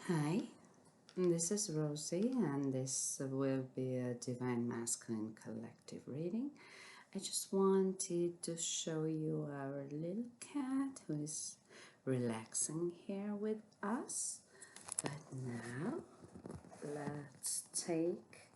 Hi, this is Rosie, and this will be a Divine Masculine collective reading. I just wanted to show you our little cat who is relaxing here with us. But now, let's take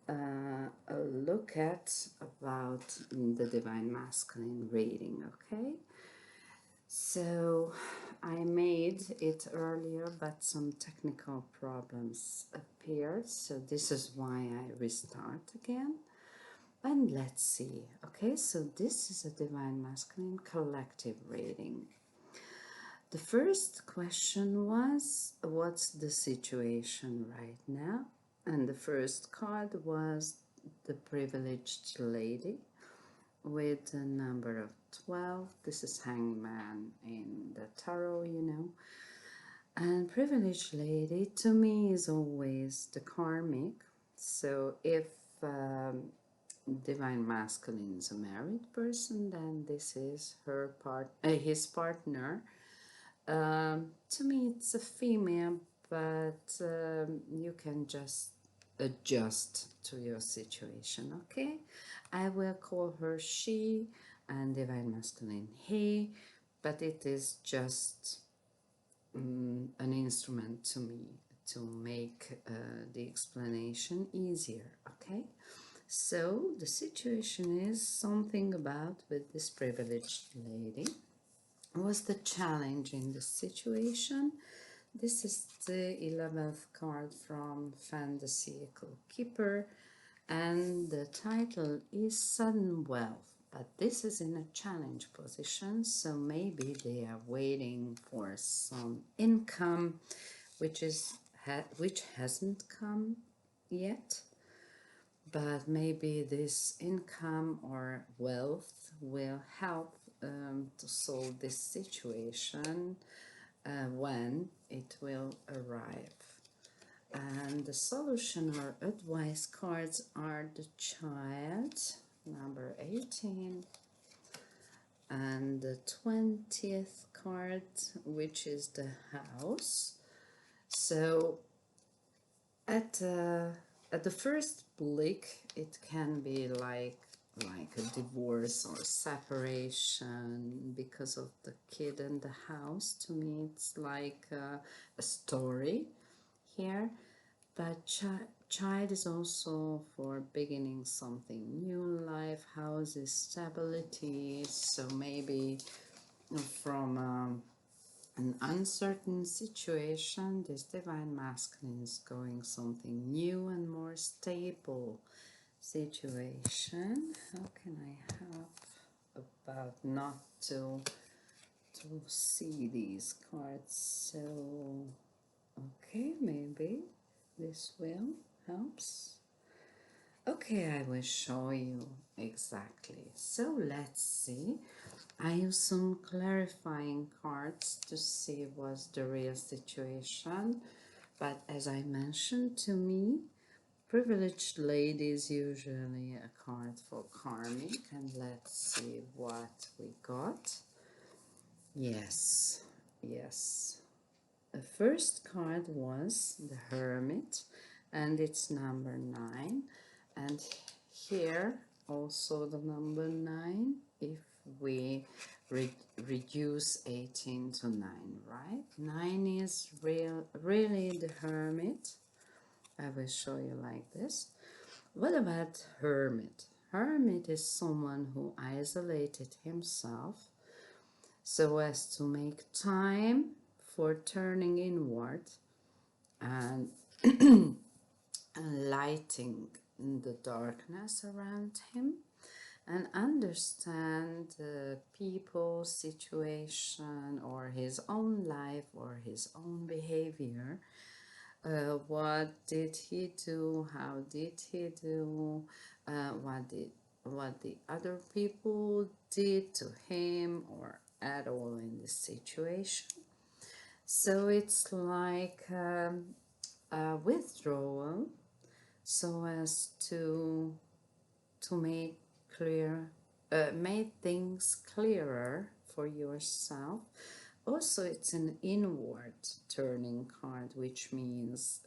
a look at about the Divine Masculine reading, okay? So I made it earlier, but some technical problems appeared. So this is why I restart again. And let's see. Okay, so this is a Divine Masculine collective reading. The first question was, what's the situation right now? And the first card was the privileged lady with the number of 12. This is Hangman in the tarot, you know. And privileged lady to me is always the karmic. So if divine masculine is a married person, then this is his partner. To me, it's a female, but you can just adjust to your situation, okay? I will call her she and divine masculine he, but it is just an instrument to me to make the explanation easier, okay? So the situation is something about with this privileged lady. What's the challenge in this situation? This is the 11th card from Fantasy Keeper, and the title is Sudden Wealth. But this is in a challenge position, so maybe they are waiting for some income which hasn't come yet. But maybe this income or wealth will help to solve this situation when it will arrive. And the solution or advice cards are the child, number 18, and the 20th card, which is the house. So at the first blick, it can be like a divorce or separation because of the kid in the house. To me, it's like a story here, but child is also for beginning something new in life. House is stability, so maybe from an uncertain situation, this divine masculine is going something new and more stable situation. How can I help about not to see these cards? So okay, maybe this will helps. Okay, I will show you exactly. So let's see. I use some clarifying cards to see what's the real situation. But as I mentioned, to me, privileged lady is usually a card for karmic. And let's see what we got. Yes, yes. The first card was the Hermit, and it's number 9. And here also the number 9 if we reduce 18 to 9, right? 9 is really the Hermit. I will show you like this. What about Hermit? Hermit is someone who isolated himself so as to make time for turning inward and lighting the darkness around him and understand the people, situation, or his own life or his own behavior. What did he do? How did he do? What the other people did to him or at all in this situation? So it's like a withdrawal, so as to make things clearer for yourself. also it's an inward turning card, which means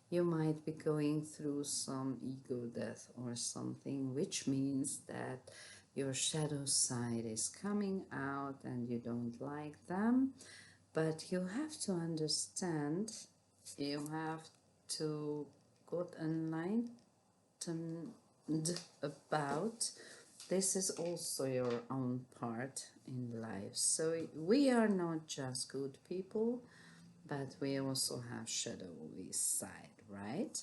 you might be going through some ego death or something, which means that your shadow side is coming out and you don't like them. But you have to understand, you have to get enlightened about this is also your own part in life. So we are not just good people, but we also have shadowy side, right?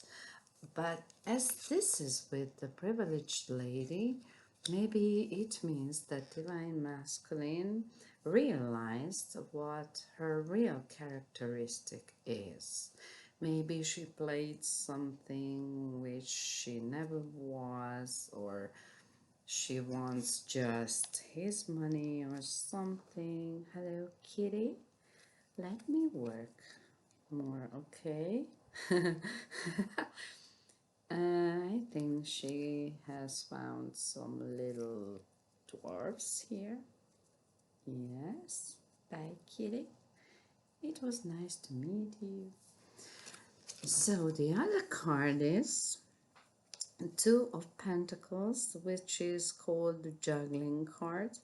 But as this is with the privileged lady, maybe it means that divine masculine realized what her real characteristic is. Maybe she played something which she never was, or she wants just his money or something. Hello, kitty. Let me work more, okay? I think she has found some little dwarfs here. Yes, bye, kitty. It was nice to meet you. So the other card is Two of Pentacles, which is called the juggling card.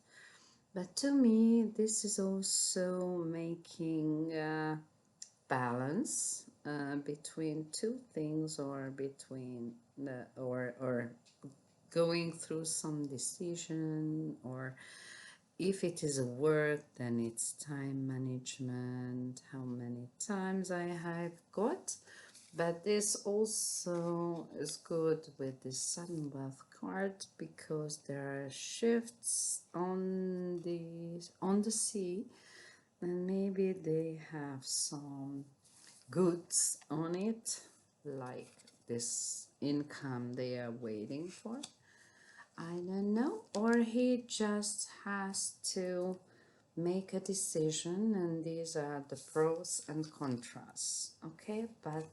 But to me, this is also making balance between two things, or between the or going through some decision, or if it is a work, then it's time management, how many times I have got. But this also is good with the sudden wealth card, because there are shifts on the sea, and maybe they have some goods on it, like this income they are waiting for. I don't know, or he just has to make a decision, and these are the pros and contras. Okay, but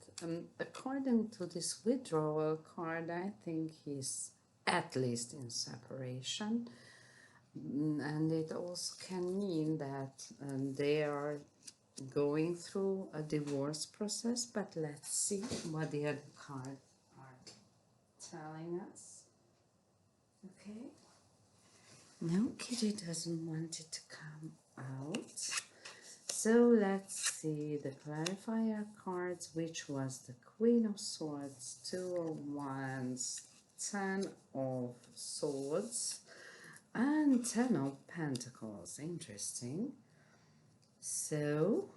according to this withdrawal card, I think he's at least in separation. And it also can mean that they are going through a divorce process. But let's see what the other cards are telling us. Okay. No, Kitty doesn't want it to come out. So let's see the clarifier cards, which was the Queen of Swords, Two of Wands, Ten of Swords, and Ten of Pentacles. Interesting. So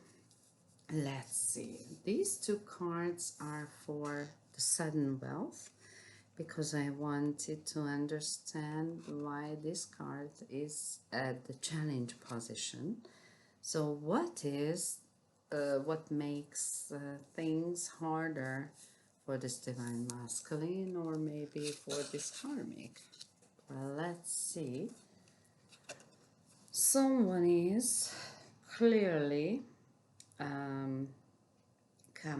let's see. These two cards are for the sudden wealth, because I wanted to understand why this card is at the challenge position. So what makes things harder for this divine masculine, or maybe for this karmic? Well, let's see. Someone is clearly come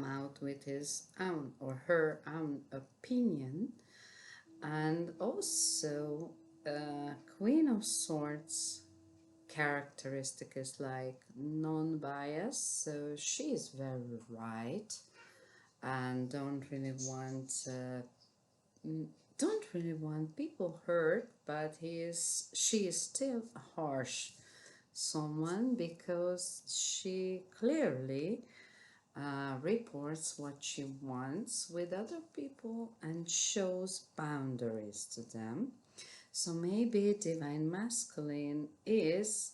out with his own or her own opinion, and also Queen of Swords characteristic is like non-biased, so she is very right and don't really want people hurt, but she is still a harsh someone, because she clearly reports what she wants with other people and shows boundaries to them. So maybe divine masculine is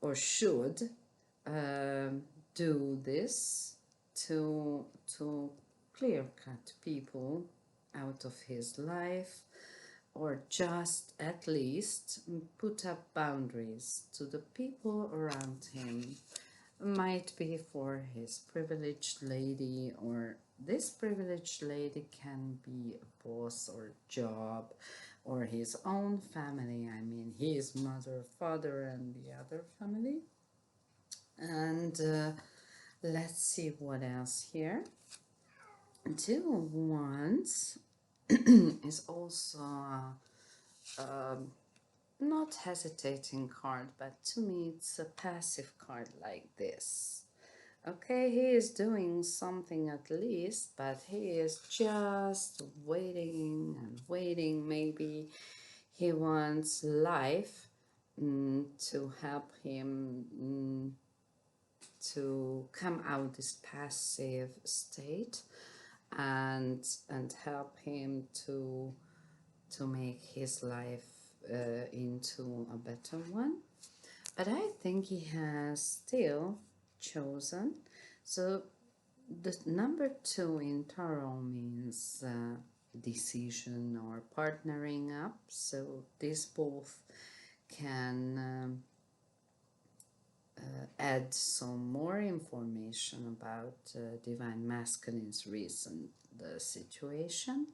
or should do this to clear cut people out of his life, or just at least put up boundaries to the people around him. Might be for his privileged lady, or this privileged lady can be a boss or job, or his own family. I mean, his mother, father, and the other family. And let's see what else here. Two of Wands is also not hesitating card, but to me it's a passive card like this. Okay, he is doing something at least, but he is just waiting and waiting. Maybe he wants life to help him to come out this passive state and help him to make his life into a better one. But I think he has still chosen. So the number two in tarot means decision or partnering up. So these both can add some more information about Divine Masculine's recent situation.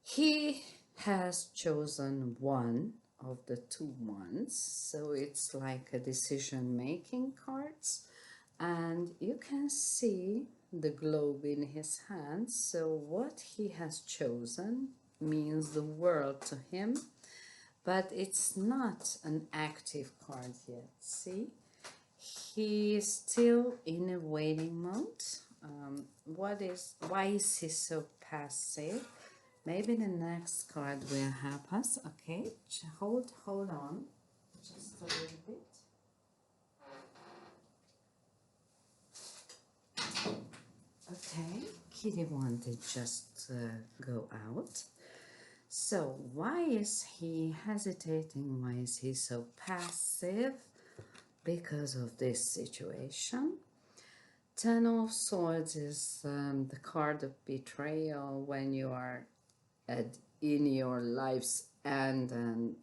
He has chosen one of the two ones, so it's like a decision-making cards, and you can see the globe in his hand. So what he has chosen means the world to him, but it's not an active card yet. See, he is still in a waiting mode. Why is he so passive? Maybe the next card will help us. Okay, hold on, just a little bit. Okay, Kitty wanted just go out. So why is he hesitating? Why is he so passive? Because of this situation. Ten of Swords is the card of betrayal when you are in your life's end and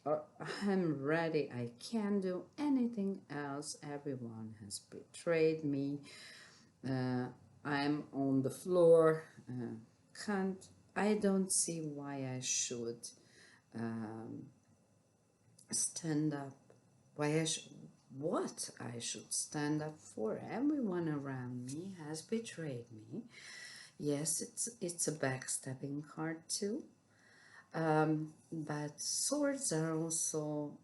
I'm ready, I can't do anything else, everyone has betrayed me, I'm on the floor, can't, I don't see why I should stand up, why I should, what I should stand up for. Everyone around me has betrayed me. Yes, it's a backstabbing card too. But swords are also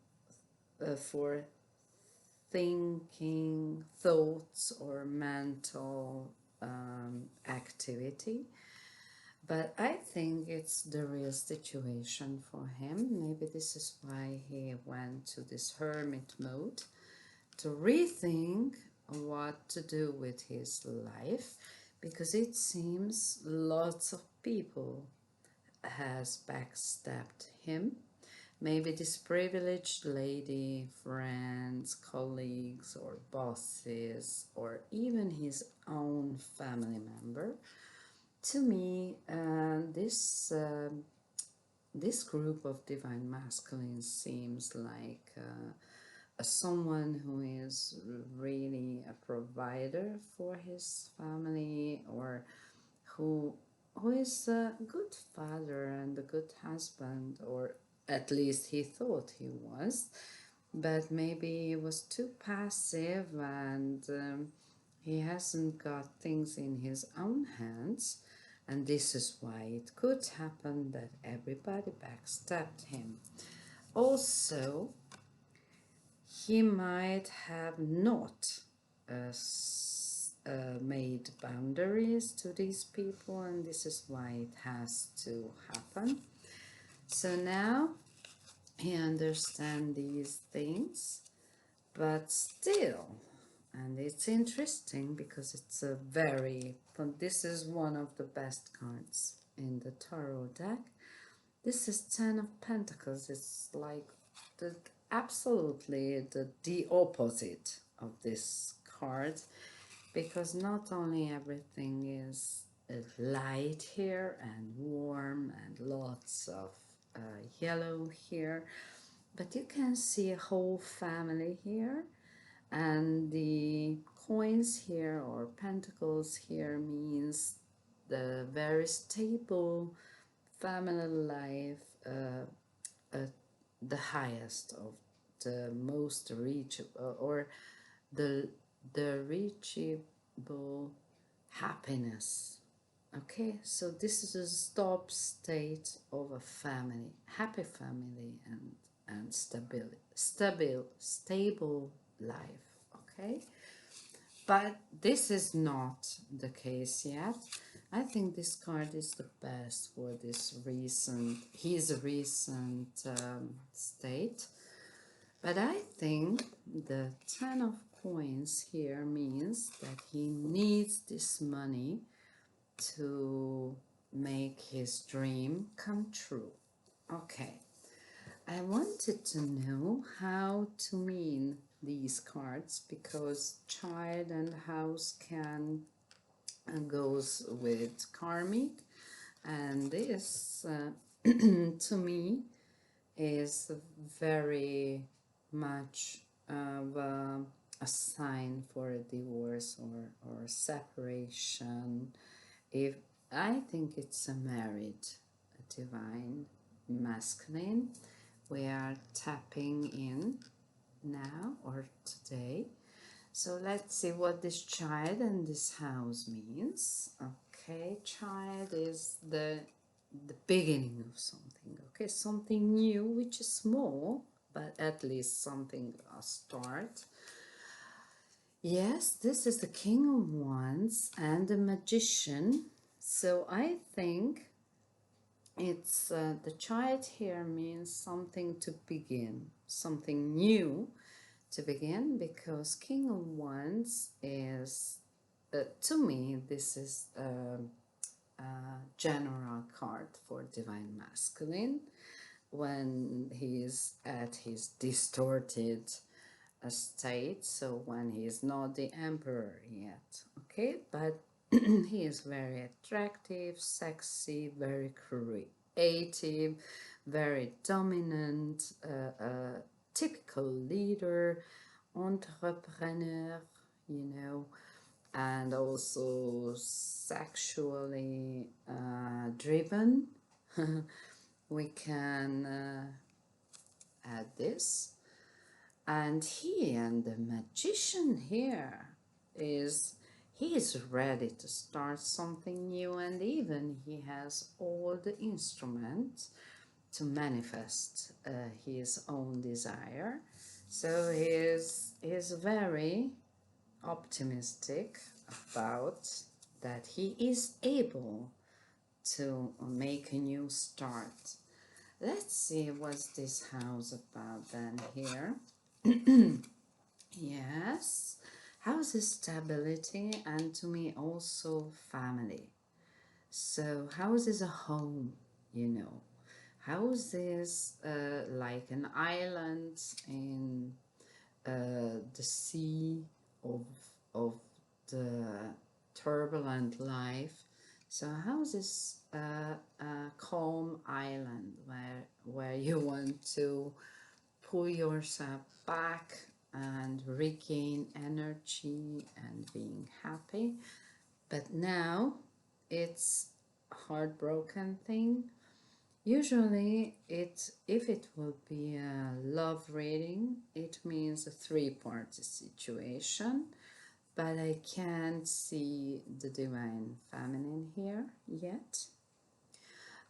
for thinking, thoughts, or mental activity. But I think it's the real situation for him. Maybe this is why he went to this hermit mode, to rethink what to do with his life, because it seems lots of people has backstabbed him. Maybe this privileged lady, friends, colleagues, or bosses, or even his own family member. To me, this group of divine masculine seems like someone who is really a provider for his family, or who is a good father and a good husband, or at least he thought he was, but maybe he was too passive and he hasn't got things in his own hands, and this is why it could happen that everybody backstabbed him. Also, he might have not made boundaries to these people, and this is why it has to happen. So now he understands these things, but still, and it's interesting because it's a very, this is one of the best cards in the tarot deck. This is Ten of Pentacles. It's like absolutely the opposite of this card, because not only everything is light here and warm and lots of yellow here, but you can see a whole family here, and the coins here or pentacles here means the very stable family life, the highest of the most reachable, or the reachable happiness Okay, so this is a stop state of a family, happy family, and stable life. Okay, but this is not the case yet. I think this card is the best for this recent, his recent state. But I think the 10 of coins here means that he needs this money to make his dream come true. Okay, I wanted to know how to mean these cards because child and house can goes with karmic, and this to me is very much of a sign for a divorce or separation. If I think it's a married divine masculine, we are tapping in now or today. So let's see what this child and this house means. Okay, child is the beginning of something. Okay, something new, which is small, but at least something a start. Yes, this is the King of Wands and the Magician. So I think it's the child here means something to begin, something new to begin, because King of Wands is, to me, this is a general card for Divine Masculine when he is at his distorted state, so when he is not the emperor yet, okay, but he is very attractive, sexy, very creative, very dominant, typical leader, entrepreneur, you know, and also sexually driven. We can add this. And he and the magician here is, he is ready to start something new, and even he has all the instruments to manifest his own desire. So he is very optimistic about that he is able to make a new start. Let's see what's this house about then here. Yes, house is stability, and to me also family. So house is a home, you know. House is like an island in the sea of of the turbulent life. So house is a calm island where you want to pull yourself back and regain energy and being happy. But now it's a heartbroken thing. Usually if it will be a love reading, it means a three-party situation, but I can't see the divine feminine here yet.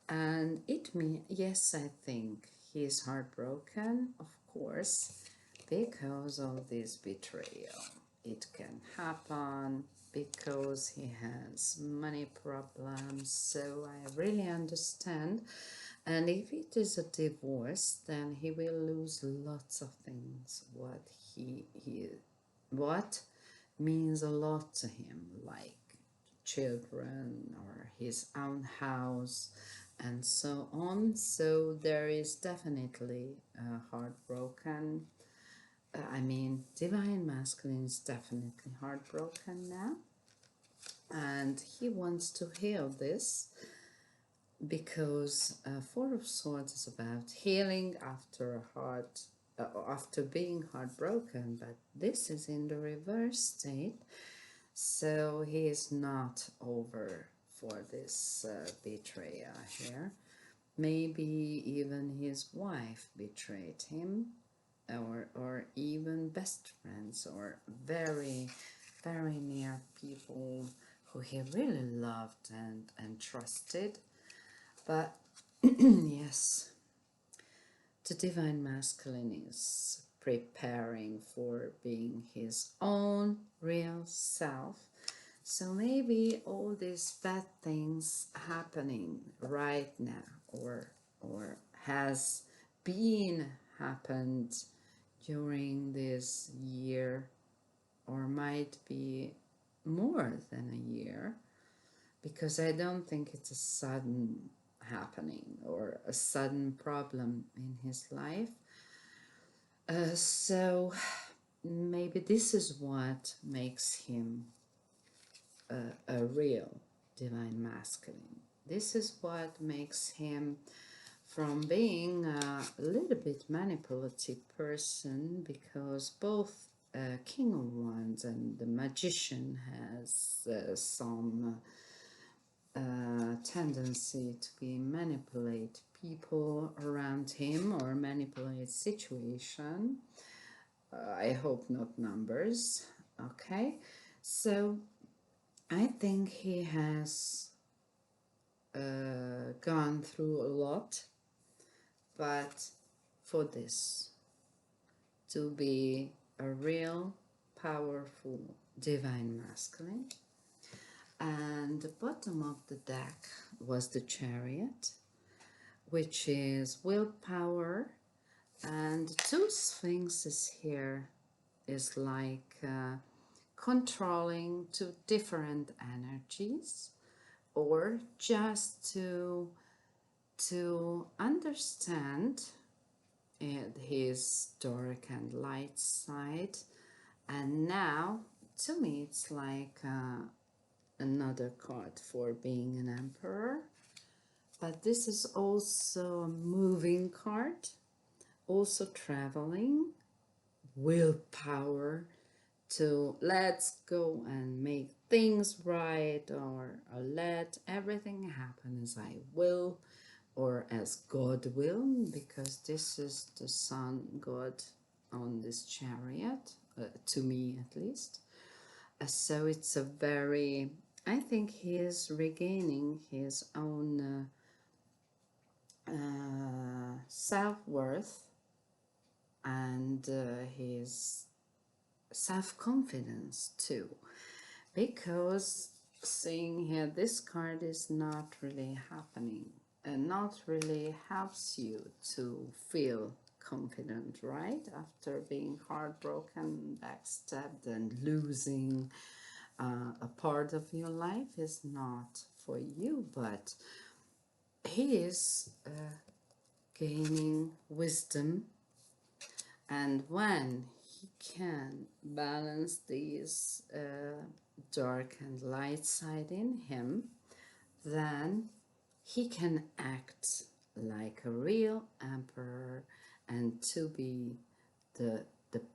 And it means, yes, I think he is heartbroken, of course, because of this betrayal. It can happen because he has money problems, so I really understand. And if it is a divorce, then he will lose lots of things what means a lot to him, like children or his own house and so on. So there is definitely heartbroken. I mean, divine masculine is definitely heartbroken now, and he wants to heal this because Four of Swords is about healing after being heartbroken, but this is in the reverse state, so he is not over for this betrayal here. Maybe even his wife betrayed him, or even best friends, or very, very near people who he really loved and trusted. But yes, the divine masculine is preparing for being his own real self. So maybe all these bad things happening right now, or has been happened during this year, or might be more than a year, because I don't think it's a sudden happening or a sudden problem in his life. So maybe this is what makes him a real divine masculine. This is what makes him from being a little bit manipulative person, because both King of Wands and the Magician has some tendency to be manipulate people around him or manipulate situation. I hope not numbers. Okay, so I think he has gone through a lot, but for this to be a real powerful divine masculine. And the bottom of the deck was the Chariot, which is willpower, and two sphinxes here is like controlling two different energies, or just to understand his dark and light side. And now to me it's like another card for being an emperor, but this is also a moving card, also traveling, willpower to let's go and make things right, or let everything happen as I will or as God will, because this is the sun god on this Chariot, to me at least. So it's a very, I think he is regaining his own self-worth and his self-confidence too, because seeing here this card is not really happening and not really helps you to feel confident, right? After being heartbroken, backstabbed and losing a part of your life is not for you, but he is gaining wisdom, and when he can balance these dark and light side in him, then he can act like a real emperor and to be the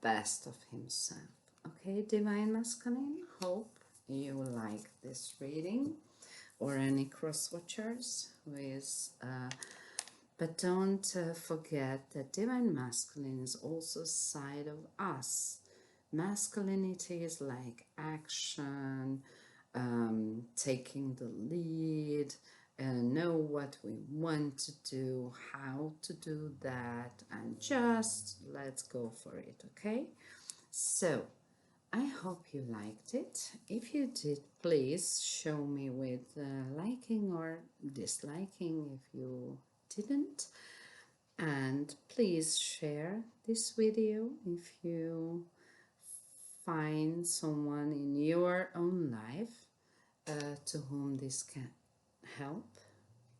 best of himself. Okay, divine masculine, hope you like this reading, or any cross watchers who is but don't forget that divine masculine is also a side of us. Masculinity is like action, taking the lead, know what we want to do, how to do that, and just let's go for it, okay? So I hope you liked it. If you did, please show me with liking or disliking if you didn't. And please share this video if you find someone in your own life to whom this can help.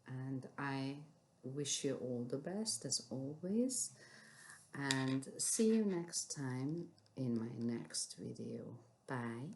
And I wish you all the best as always, and see you next time in my next video. Bye.